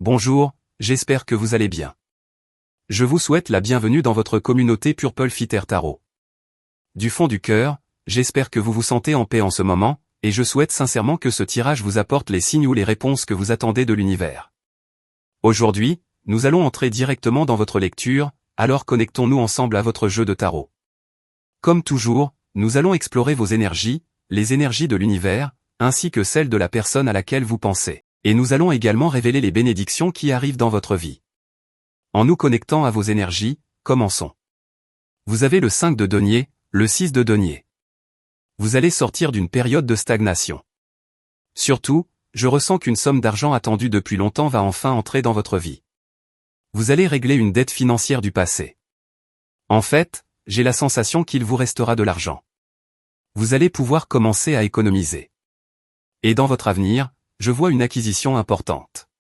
Bonjour, j'espère que vous allez bien. Je vous souhaite la bienvenue dans votre communauté Purple Fitter Tarot. Du fond du cœur, j'espère que vous vous sentez en paix en ce moment, et je souhaite sincèrement que ce tirage vous apporte les signes ou les réponses que vous attendez de l'univers. Aujourd'hui, nous allons entrer directement dans votre lecture, alors connectons-nous ensemble à votre jeu de tarot. Comme toujours, nous allons explorer vos énergies, les énergies de l'univers, ainsi que celles de la personne à laquelle vous pensez. Et nous allons également révéler les bénédictions qui arrivent dans votre vie. En nous connectant à vos énergies, commençons. Vous avez le 5 de denier, le 6 de denier. Vous allez sortir d'une période de stagnation. Surtout, je ressens qu'une somme d'argent attendue depuis longtemps va enfin entrer dans votre vie. Vous allez régler une dette financière du passé. En fait, j'ai la sensation qu'il vous restera de l'argent. Vous allez pouvoir commencer à économiser. Et dans votre avenir, je vois une acquisition importante.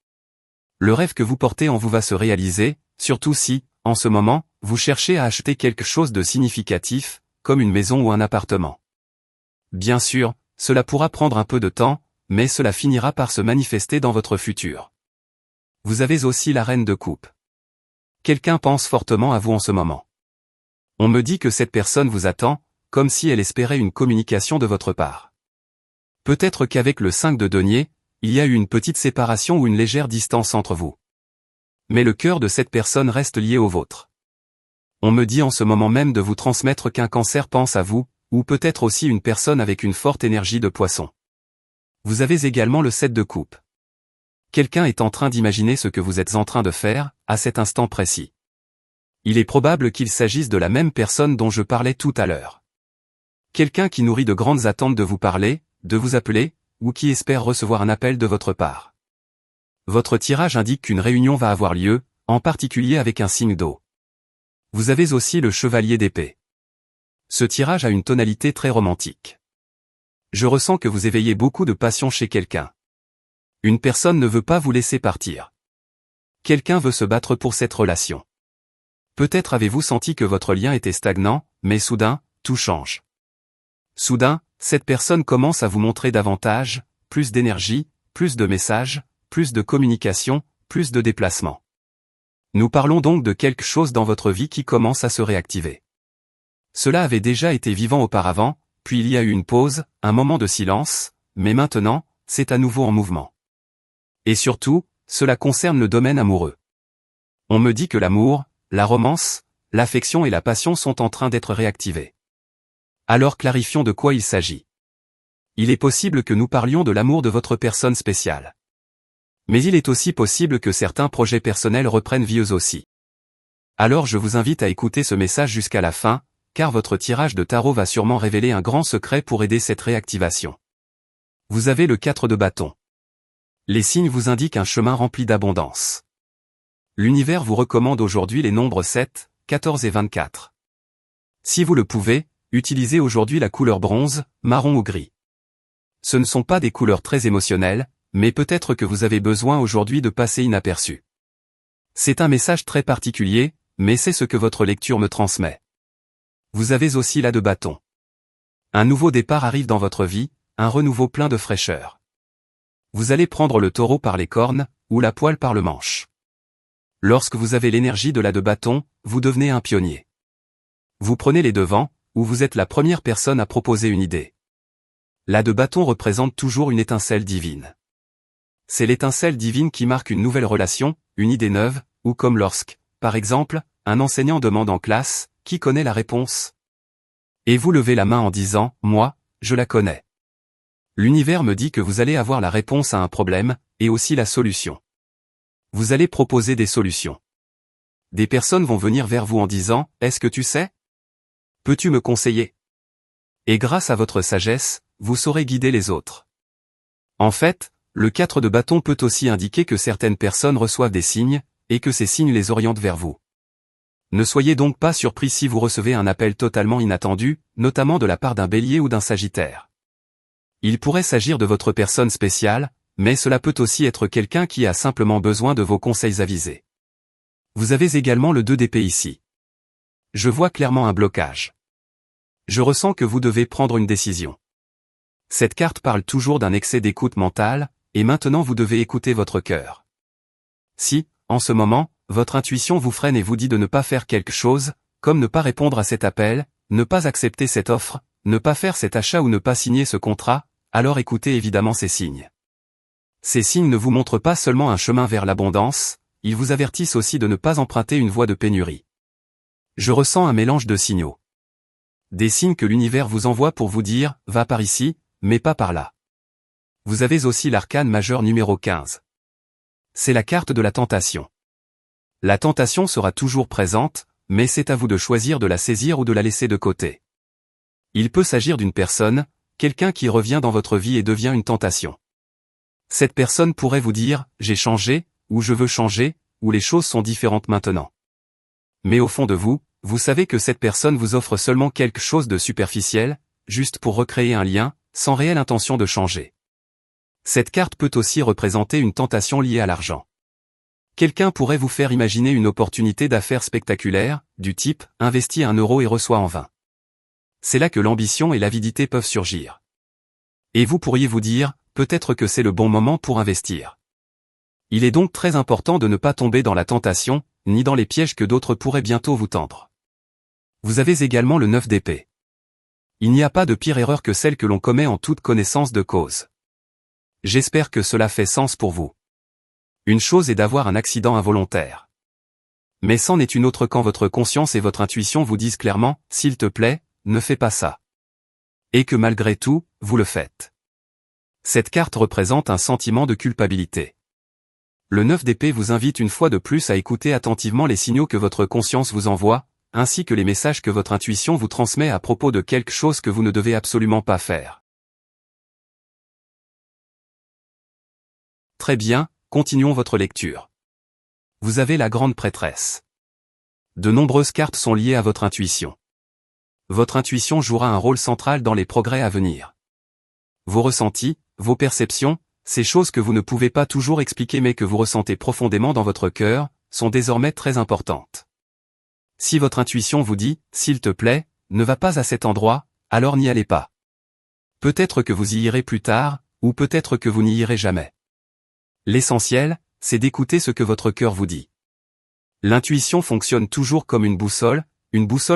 Le rêve que vous portez en vous va se réaliser, surtout si, en ce moment, vous cherchez à acheter quelque chose de significatif, comme une maison ou un appartement. Bien sûr, cela pourra prendre un peu de temps, mais cela finira par se manifester dans votre futur. Vous avez aussi la reine de coupe. Quelqu'un pense fortement à vous en ce moment. On me dit que cette personne vous attend, comme si elle espérait une communication de votre part. Peut-être qu'avec le 5 de denier, il y a eu une petite séparation ou une légère distance entre vous. Mais le cœur de cette personne reste lié au vôtre. On me dit en ce moment même de vous transmettre qu'un cancer pense à vous, ou peut-être aussi une personne avec une forte énergie de poisson. Vous avez également le 7 de coupe. Quelqu'un est en train d'imaginer ce que vous êtes en train de faire, à cet instant précis. Il est probable qu'il s'agisse de la même personne dont je parlais tout à l'heure. Quelqu'un qui nourrit de grandes attentes de vous parler, de vous appeler, ou qui espère recevoir un appel de votre part. Votre tirage indique qu'une réunion va avoir lieu, en particulier avec un signe d'eau. Vous avez aussi le chevalier d'épée. Ce tirage a une tonalité très romantique. Je ressens que vous éveillez beaucoup de passion chez quelqu'un. Une personne ne veut pas vous laisser partir. Quelqu'un veut se battre pour cette relation. Peut-être avez-vous senti que votre lien était stagnant, mais soudain, tout change. Soudain, cette personne commence à vous montrer davantage, plus d'énergie, plus de messages, plus de communication, plus de déplacements. Nous parlons donc de quelque chose dans votre vie qui commence à se réactiver. Cela avait déjà été vivant auparavant, puis il y a eu une pause, un moment de silence, mais maintenant, c'est à nouveau en mouvement. Et surtout, cela concerne le domaine amoureux. On me dit que l'amour, la romance, l'affection et la passion sont en train d'être réactivés. Alors clarifions de quoi il s'agit. Il est possible que nous parlions de l'amour de votre personne spéciale. Mais il est aussi possible que certains projets personnels reprennent vie eux aussi. Alors je vous invite à écouter ce message jusqu'à la fin, car votre tirage de tarot va sûrement révéler un grand secret pour aider cette réactivation. Vous avez le 4 de bâton. Les signes vous indiquent un chemin rempli d'abondance. L'univers vous recommande aujourd'hui les nombres 7, 14 et 24. Si vous le pouvez, utilisez aujourd'hui la couleur bronze, marron ou gris. Ce ne sont pas des couleurs très émotionnelles, mais peut-être que vous avez besoin aujourd'hui de passer inaperçu. C'est un message très particulier, mais c'est ce que votre lecture me transmet. Vous avez aussi la de bâton. Un nouveau départ arrive dans votre vie, un renouveau plein de fraîcheur. Vous allez prendre le taureau par les cornes, ou la poile par le manche. Lorsque vous avez l'énergie de la de bâton, vous devenez un pionnier. Vous prenez les devants, ou vous êtes la première personne à proposer une idée. La de bâton représente toujours une étincelle divine. C'est l'étincelle divine qui marque une nouvelle relation, une idée neuve, ou comme lorsque, par exemple, un enseignant demande en classe, « Qui connaît la réponse ?» Et vous levez la main en disant, « Moi, je la connais. » L'univers me dit que vous allez avoir la réponse à un problème, et aussi la solution. Vous allez proposer des solutions. Des personnes vont venir vers vous en disant, « Est-ce que tu sais ? Peux-tu me conseiller ?» Et grâce à votre sagesse, vous saurez guider les autres. En fait, le 4 de bâton peut aussi indiquer que certaines personnes reçoivent des signes, et que ces signes les orientent vers vous. Ne soyez donc pas surpris si vous recevez un appel totalement inattendu, notamment de la part d'un bélier ou d'un sagittaire. Il pourrait s'agir de votre personne spéciale, mais cela peut aussi être quelqu'un qui a simplement besoin de vos conseils avisés. Vous avez également le 2 d'épée ici. Je vois clairement un blocage. Je ressens que vous devez prendre une décision. Cette carte parle toujours d'un excès d'écoute mentale, et maintenant vous devez écouter votre cœur. Si, en ce moment, votre intuition vous freine et vous dit de ne pas faire quelque chose, comme ne pas répondre à cet appel, ne pas accepter cette offre, ne pas faire cet achat ou ne pas signer ce contrat, alors écoutez évidemment ces signes. Ces signes ne vous montrent pas seulement un chemin vers l'abondance, ils vous avertissent aussi de ne pas emprunter une voie de pénurie. Je ressens un mélange de signaux. Des signes que l'univers vous envoie pour vous dire « va par ici, mais pas par là ». Vous avez aussi l'arcane majeur numéro 15. C'est la carte de la tentation. La tentation sera toujours présente, mais c'est à vous de choisir de la saisir ou de la laisser de côté. Il peut s'agir d'une personne, quelqu'un qui revient dans votre vie et devient une tentation. Cette personne pourrait vous dire « j'ai changé » ou « je veux changer » ou « les choses sont différentes maintenant ». Mais au fond de vous, vous savez que cette personne vous offre seulement quelque chose de superficiel, juste pour recréer un lien, sans réelle intention de changer. Cette carte peut aussi représenter une tentation liée à l'argent. Quelqu'un pourrait vous faire imaginer une opportunité d'affaires spectaculaire, du type « investis 1 euro et reçois en 20 ». C'est là que l'ambition et l'avidité peuvent surgir. Et vous pourriez vous dire, peut-être que c'est le bon moment pour investir. Il est donc très important de ne pas tomber dans la tentation, ni dans les pièges que d'autres pourraient bientôt vous tendre. Vous avez également le 9 d'épée. Il n'y a pas de pire erreur que celle que l'on commet en toute connaissance de cause. J'espère que cela fait sens pour vous. Une chose est d'avoir un accident involontaire. Mais c'en est une autre quand votre conscience et votre intuition vous disent clairement « s'il te plaît, ne fais pas ça ». Et que malgré tout, vous le faites. Cette carte représente un sentiment de culpabilité. Le 9 d'épée vous invite une fois de plus à écouter attentivement les signaux que votre conscience vous envoie, ainsi que les messages que votre intuition vous transmet à propos de quelque chose que vous ne devez absolument pas faire. Très bien, continuons votre lecture. Vous avez la grande prêtresse. De nombreuses cartes sont liées à votre intuition. Votre intuition jouera un rôle central dans les progrès à venir. Vos ressentis, vos perceptions, ces choses que vous ne pouvez pas toujours expliquer mais que vous ressentez profondément dans votre cœur, sont désormais très importantes. Si votre intuition vous dit « s'il te plaît, ne va pas à cet endroit », alors n'y allez pas. Peut-être que vous y irez plus tard, ou peut-être que vous n'y irez jamais. L'essentiel, c'est d'écouter ce que votre cœur vous dit. L'intuition fonctionne toujours comme une boussole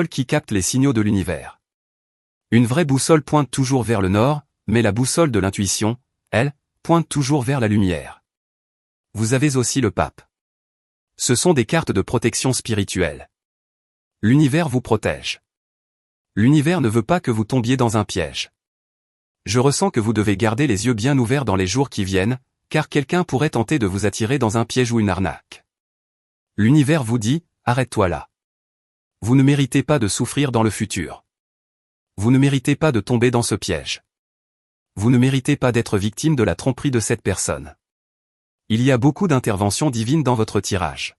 qui capte les signaux de l'univers. Une vraie boussole pointe toujours vers le nord, mais la boussole de l'intuition, elle, pointe toujours vers la lumière. Vous avez aussi le pape. Ce sont des cartes de protection spirituelle. L'univers vous protège. L'univers ne veut pas que vous tombiez dans un piège. Je ressens que vous devez garder les yeux bien ouverts dans les jours qui viennent, car quelqu'un pourrait tenter de vous attirer dans un piège ou une arnaque. L'univers vous dit, arrête-toi là. Vous ne méritez pas de souffrir dans le futur. Vous ne méritez pas de tomber dans ce piège. Vous ne méritez pas d'être victime de la tromperie de cette personne. Il y a beaucoup d'interventions divines dans votre tirage.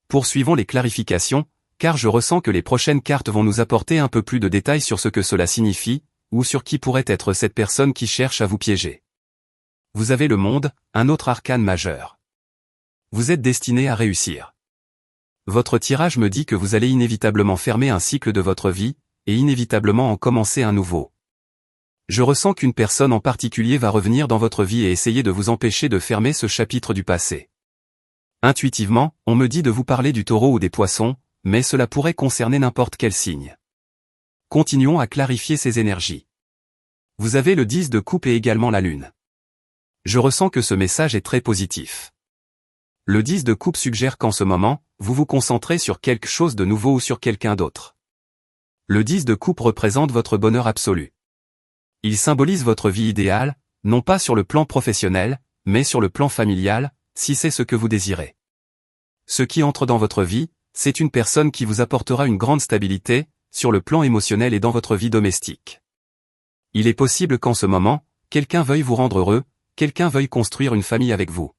Poursuivons les clarifications, car je ressens que les prochaines cartes vont nous apporter un peu plus de détails sur ce que cela signifie, ou sur qui pourrait être cette personne qui cherche à vous piéger. Vous avez le monde, un autre arcane majeur. Vous êtes destiné à réussir. Votre tirage me dit que vous allez inévitablement fermer un cycle de votre vie, et inévitablement en commencer un nouveau. Je ressens qu'une personne en particulier va revenir dans votre vie et essayer de vous empêcher de fermer ce chapitre du passé. Intuitivement, on me dit de vous parler du taureau ou des poissons, mais cela pourrait concerner n'importe quel signe. Continuons à clarifier ces énergies. Vous avez le 10 de coupe et également la lune. Je ressens que ce message est très positif. Le 10 de coupe suggère qu'en ce moment, vous vous concentrez sur quelque chose de nouveau ou sur quelqu'un d'autre. Le 10 de coupe représente votre bonheur absolu. Il symbolise votre vie idéale, non pas sur le plan professionnel, mais sur le plan familial, si c'est ce que vous désirez. Ce qui entre dans votre vie, c'est une personne qui vous apportera une grande stabilité, sur le plan émotionnel et dans votre vie domestique. Il est possible qu'en ce moment, quelqu'un veuille vous rendre heureux, quelqu'un veuille construire une famille avec vous.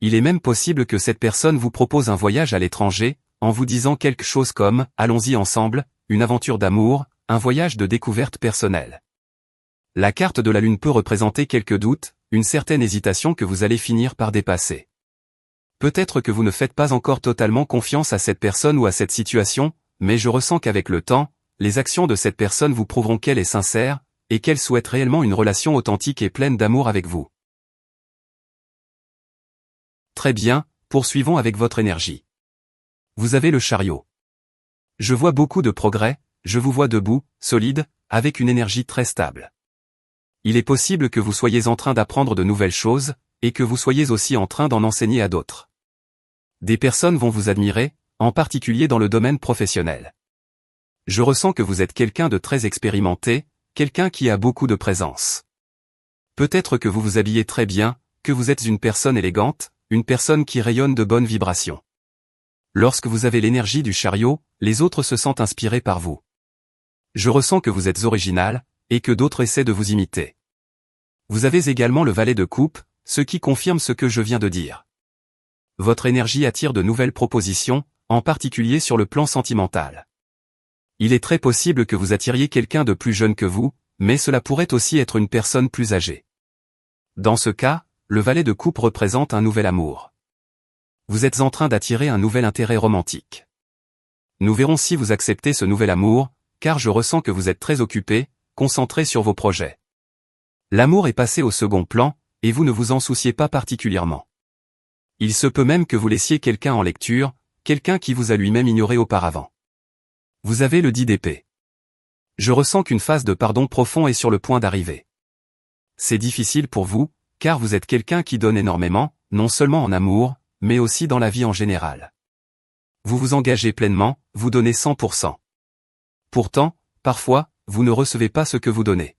Il est même possible que cette personne vous propose un voyage à l'étranger, en vous disant quelque chose comme « allons-y ensemble », une aventure d'amour, un voyage de découverte personnelle. La carte de la lune peut représenter quelques doutes, une certaine hésitation que vous allez finir par dépasser. Peut-être que vous ne faites pas encore totalement confiance à cette personne ou à cette situation, mais je ressens qu'avec le temps, les actions de cette personne vous prouveront qu'elle est sincère, et qu'elle souhaite réellement une relation authentique et pleine d'amour avec vous. Très bien, poursuivons avec votre énergie. Vous avez le chariot. Je vois beaucoup de progrès, je vous vois debout, solide, avec une énergie très stable. Il est possible que vous soyez en train d'apprendre de nouvelles choses, et que vous soyez aussi en train d'en enseigner à d'autres. Des personnes vont vous admirer, en particulier dans le domaine professionnel. Je ressens que vous êtes quelqu'un de très expérimenté, quelqu'un qui a beaucoup de présence. Peut-être que vous vous habillez très bien, que vous êtes une personne élégante, une personne qui rayonne de bonnes vibrations. Lorsque vous avez l'énergie du chariot, les autres se sentent inspirés par vous. Je ressens que vous êtes original, et que d'autres essaient de vous imiter. Vous avez également le valet de coupe, ce qui confirme ce que je viens de dire. Votre énergie attire de nouvelles propositions, en particulier sur le plan sentimental. Il est très possible que vous attiriez quelqu'un de plus jeune que vous, mais cela pourrait aussi être une personne plus âgée. Dans ce cas, le valet de coupe représente un nouvel amour. Vous êtes en train d'attirer un nouvel intérêt romantique. Nous verrons si vous acceptez ce nouvel amour, car je ressens que vous êtes très occupé, concentré sur vos projets. L'amour est passé au second plan, et vous ne vous en souciez pas particulièrement. Il se peut même que vous laissiez quelqu'un en lecture, quelqu'un qui vous a lui-même ignoré auparavant. Vous avez le 10 d'épée. Je ressens qu'une phase de pardon profond est sur le point d'arriver. C'est difficile pour vous, car vous êtes quelqu'un qui donne énormément, non seulement en amour, mais aussi dans la vie en général. Vous vous engagez pleinement, vous donnez 100%. Pourtant, parfois, vous ne recevez pas ce que vous donnez.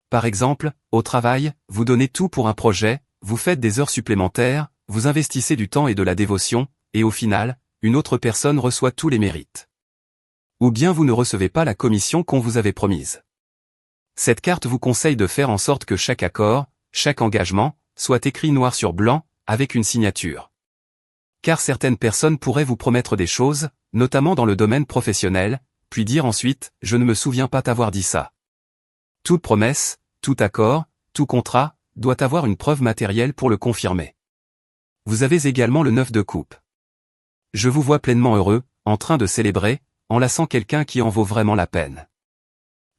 Par exemple, au travail, vous donnez tout pour un projet, vous faites des heures supplémentaires, vous investissez du temps et de la dévotion, et au final, une autre personne reçoit tous les mérites. Ou bien vous ne recevez pas la commission qu'on vous avait promise. Cette carte vous conseille de faire en sorte que chaque accord, chaque engagement, soit écrit noir sur blanc, avec une signature. Car certaines personnes pourraient vous promettre des choses, notamment dans le domaine professionnel, puis dire ensuite « je ne me souviens pas t'avoir dit ça ». Toute promesse, tout accord, tout contrat, doit avoir une preuve matérielle pour le confirmer. Vous avez également le 9 de coupe. Je vous vois pleinement heureux, en train de célébrer, enlaçant quelqu'un qui en vaut vraiment la peine.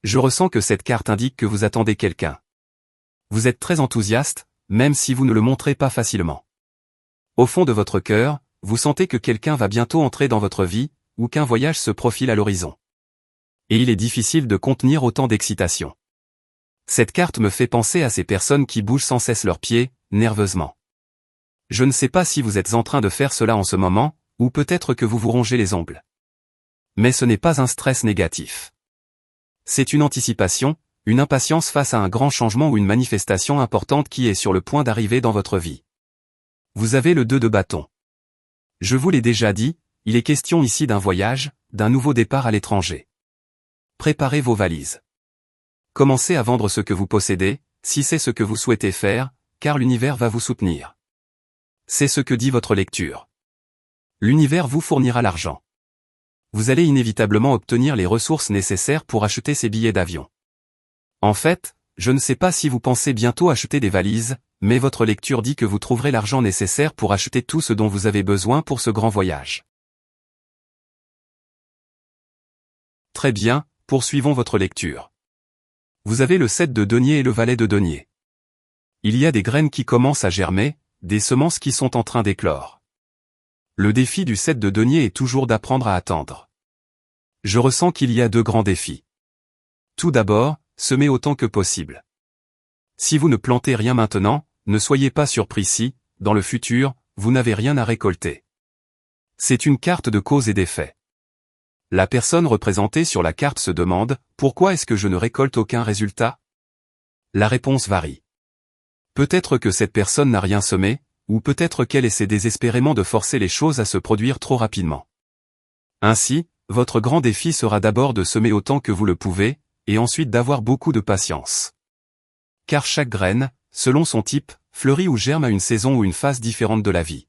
Je ressens que cette carte indique que vous attendez quelqu'un. Vous êtes très enthousiaste, même si vous ne le montrez pas facilement. Au fond de votre cœur, vous sentez que quelqu'un va bientôt entrer dans votre vie, ou qu'un voyage se profile à l'horizon. Et il est difficile de contenir autant d'excitation. Cette carte me fait penser à ces personnes qui bougent sans cesse leurs pieds, nerveusement. Je ne sais pas si vous êtes en train de faire cela en ce moment, ou peut-être que vous vous rongez les ongles. Mais ce n'est pas un stress négatif. C'est une anticipation, une impatience face à un grand changement ou une manifestation importante qui est sur le point d'arriver dans votre vie. Vous avez le 2 de bâton. Je vous l'ai déjà dit, il est question ici d'un voyage, d'un nouveau départ à l'étranger. Préparez vos valises. Commencez à vendre ce que vous possédez, si c'est ce que vous souhaitez faire, car l'univers va vous soutenir. C'est ce que dit votre lecture. L'univers vous fournira l'argent. Vous allez inévitablement obtenir les ressources nécessaires pour acheter ces billets d'avion. En fait, je ne sais pas si vous pensez bientôt acheter des valises, mais votre lecture dit que vous trouverez l'argent nécessaire pour acheter tout ce dont vous avez besoin pour ce grand voyage. Très bien, poursuivons votre lecture. Vous avez le 7 de denier et le valet de denier. Il y a des graines qui commencent à germer, des semences qui sont en train d'éclore. Le défi du 7 de denier est toujours d'apprendre à attendre. Je ressens qu'il y a 2 grands défis. Tout d'abord, semez autant que possible. Si vous ne plantez rien maintenant, ne soyez pas surpris si, dans le futur, vous n'avez rien à récolter. C'est une carte de cause et d'effet. La personne représentée sur la carte se demande « Pourquoi est-ce que je ne récolte aucun résultat ?» La réponse varie. Peut-être que cette personne n'a rien semé, ou peut-être qu'elle essaie désespérément de forcer les choses à se produire trop rapidement. Ainsi, votre grand défi sera d'abord de semer autant que vous le pouvez, et ensuite d'avoir beaucoup de patience. Car chaque graine, selon son type, fleurit ou germe à une saison ou une phase différente de la vie.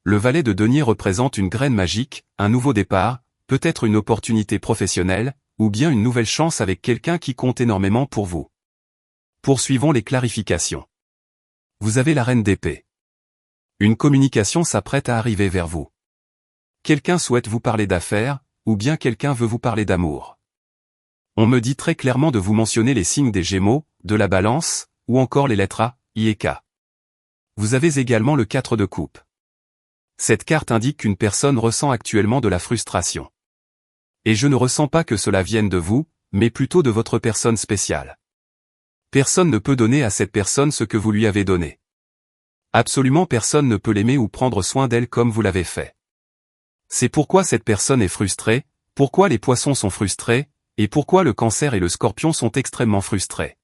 Le valet de denier représente une graine magique, un nouveau départ, peut-être une opportunité professionnelle, ou bien une nouvelle chance avec quelqu'un qui compte énormément pour vous. Poursuivons les clarifications. Vous avez la reine d'épée. Une communication s'apprête à arriver vers vous. Quelqu'un souhaite vous parler d'affaires, ou bien quelqu'un veut vous parler d'amour. On me dit très clairement de vous mentionner les signes des Gémeaux, de la Balance, ou encore les lettres A, I et K. Vous avez également le 4 de coupe. Cette carte indique qu'une personne ressent actuellement de la frustration. Et je ne ressens pas que cela vienne de vous, mais plutôt de votre personne spéciale. Personne ne peut donner à cette personne ce que vous lui avez donné. Absolument personne ne peut l'aimer ou prendre soin d'elle comme vous l'avez fait. C'est pourquoi cette personne est frustrée, pourquoi les poissons sont frustrés, et pourquoi le cancer et le scorpion sont extrêmement frustrés.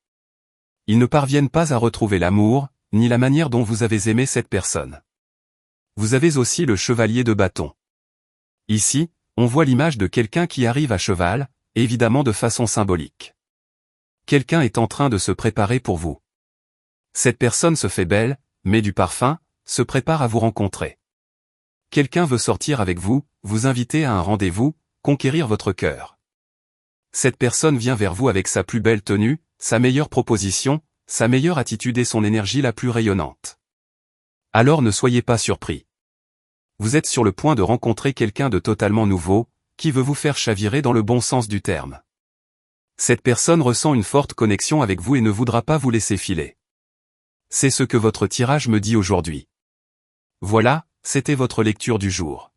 Ils ne parviennent pas à retrouver l'amour, ni la manière dont vous avez aimé cette personne. Vous avez aussi le chevalier de bâton. Ici, on voit l'image de quelqu'un qui arrive à cheval, évidemment de façon symbolique. Quelqu'un est en train de se préparer pour vous. Cette personne se fait belle, met du parfum, se prépare à vous rencontrer. Quelqu'un veut sortir avec vous, vous inviter à un rendez-vous, conquérir votre cœur. Cette personne vient vers vous avec sa plus belle tenue, sa meilleure proposition, sa meilleure attitude et son énergie la plus rayonnante. Alors ne soyez pas surpris. Vous êtes sur le point de rencontrer quelqu'un de totalement nouveau, qui veut vous faire chavirer dans le bon sens du terme. Cette personne ressent une forte connexion avec vous et ne voudra pas vous laisser filer. C'est ce que votre tirage me dit aujourd'hui. Voilà, c'était votre lecture du jour.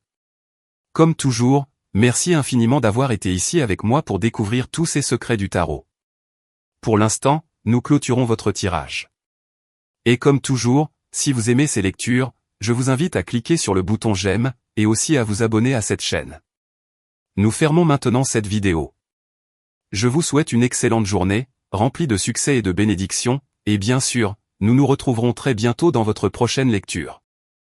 Comme toujours, merci infiniment d'avoir été ici avec moi pour découvrir tous ces secrets du tarot. Pour l'instant, nous clôturons votre tirage. Et comme toujours, si vous aimez ces lectures, je vous invite à cliquer sur le bouton j'aime, et aussi à vous abonner à cette chaîne. Nous fermons maintenant cette vidéo. Je vous souhaite une excellente journée, remplie de succès et de bénédictions, et bien sûr, nous nous retrouverons très bientôt dans votre prochaine lecture.